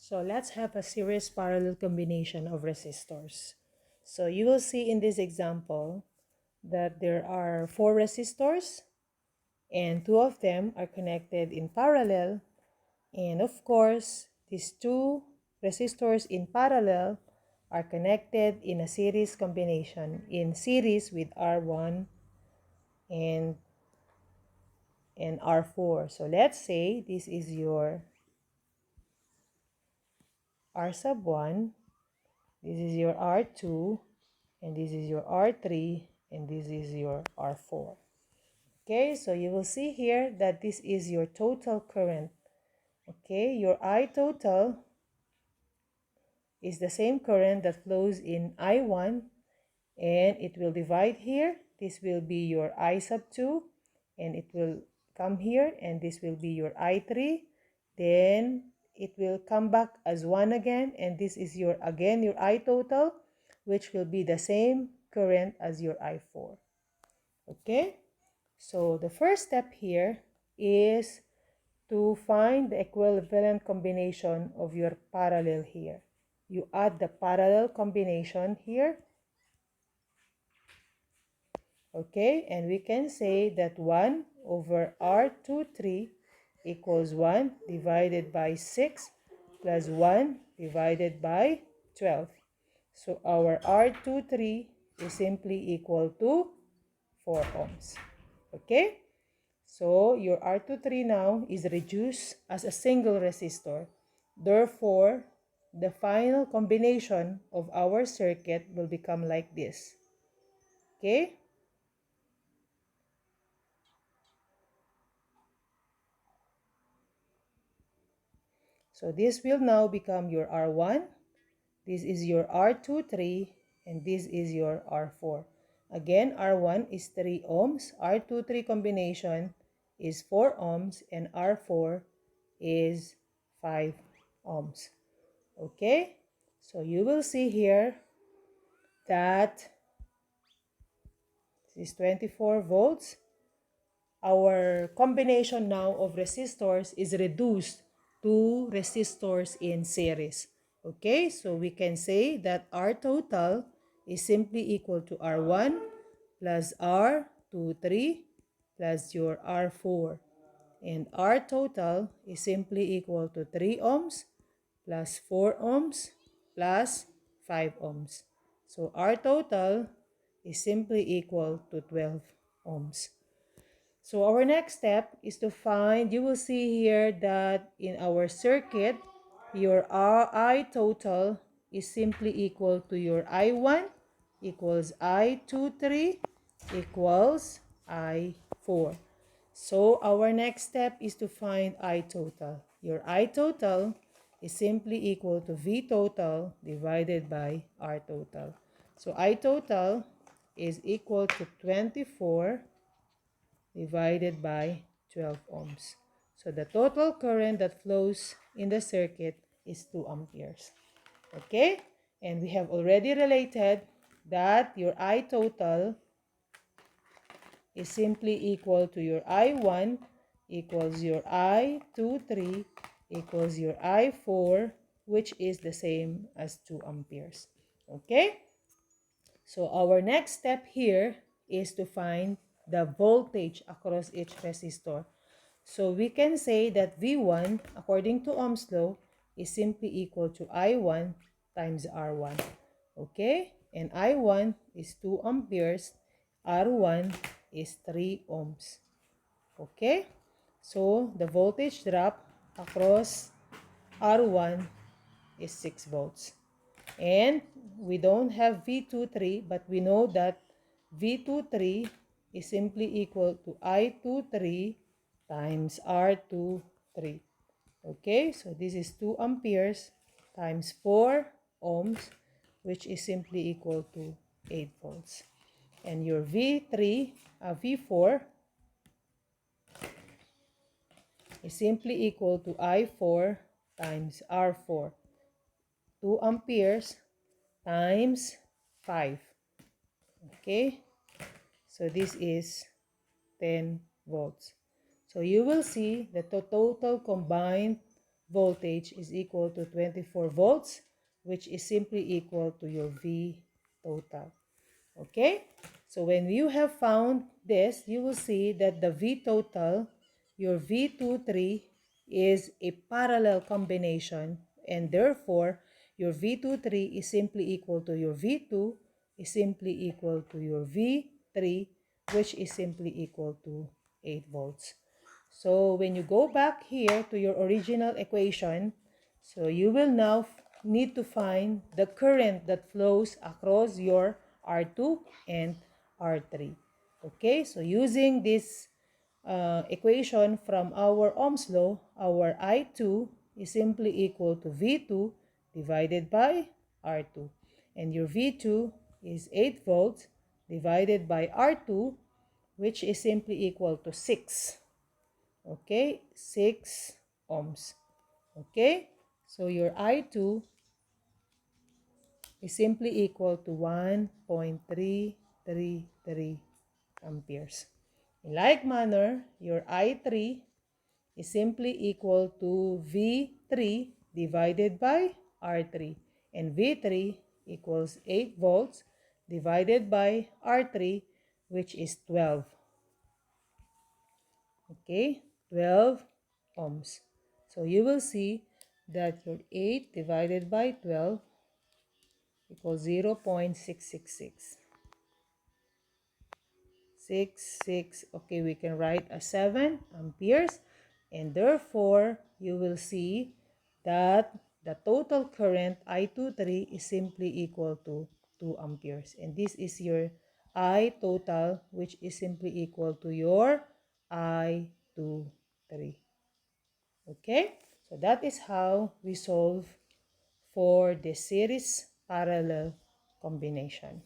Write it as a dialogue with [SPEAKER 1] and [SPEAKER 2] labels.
[SPEAKER 1] So let's have a series parallel combination of resistors. So you will see in this example that there are 4 resistors and 2 of them are connected in parallel. And of course, these 2 resistors in parallel are connected in a series combination in series with R1 and, and R4. So let's say this is your R sub 1, this is your R2, and this is your R3, and this is your R4. Okay, so you will see here that this is your total current. Okay, your I total is the same current that flows in I1, and it will divide here. This will be your I sub 2, and it will come here, and this will be your I3. Then it will come back as 1 again, and this is your again your I total, which will be the same current as your I4. Okay, so the first step here is to find the equivalent combination of your parallel here. You add the parallel combination here. Okay, and we can say that 1 over R23 equals 1 divided by 6 plus 1 divided by 12. So our R23 is simply equal to 4 ohms. Okay, so your R23 now is reduced as a single resistor. Therefore, the final combination of our circuit will become like this. Okay, so this will now become your R1, this is your R23, and this is your R4. Again, R1 is 3 ohms, R23 combination is 4 ohms, and R4 is 5 ohms. Okay, so you will see here that this is 24 volts. Our combination now of resistors is reduced to resistors in series. Okay, so we can say that R total is simply equal to R1 plus R23 plus your R4. And R total is simply equal to 3 ohms plus 4 ohms plus 5 ohms. So R total is simply equal to 12 ohms. So our next step is to find, you will see here that in our circuit, your I total is simply equal to your I1 equals I23 equals I4. So our next step is to find I total. Your I total is simply equal to V total divided by R total. So I total is equal to 24 divided by 12 ohms. So the total current that flows in the circuit is 2 amperes. Okay? And we have already related that your I total is simply equal to your I1 equals your I23 equals your I4, which is the same as 2 amperes. Okay? So our next step here is to find the voltage across each resistor. So we can say that V1, according to Ohm's law, is simply equal to I1 times R1. Okay? And I1 is 2 amperes. R1 is 3 ohms. Okay? So the voltage drop across R1 is 6 volts. And we don't have V23, but we know that V23 is simply equal to I23 times R23. Okay, so this is 2 amperes times 4 ohms, which is simply equal to 8 volts. And your V4 is simply equal to I4 times R4. 2 amperes times 5. Okay, so this is 10 volts. So you will see that the total combined voltage is equal to 24 volts, which is simply equal to your V total. Okay? So when you have found this, you will see that the V total, your V23, is a parallel combination, and therefore your V23 is simply equal to your V2 is simply equal to your V3, which is simply equal to 8 volts. So when you go back here to your original equation, so you will now need to find the current that flows across your R2 and R3. Okay, so using this equation from our Ohm's law, our I2 is simply equal to V2 divided by R2. And your V2 is 8 volts divided by R2, which is simply equal to 6. Okay, 6 ohms. Okay, so your I2 is simply equal to 1.333 amperes. In like manner, your I3 is simply equal to V3 divided by R3. And V3 equals 8 volts divided by R3, which is 12. Okay, 12 ohms. So you will see that your 8 divided by 12 equals 0.666. 66, okay, we can write as 7 amperes, and therefore you will see that the total current I23 is simply equal to 2 amperes, and this is your I total, which is simply equal to your I23. Okay, so that is how we solve for the series parallel combination.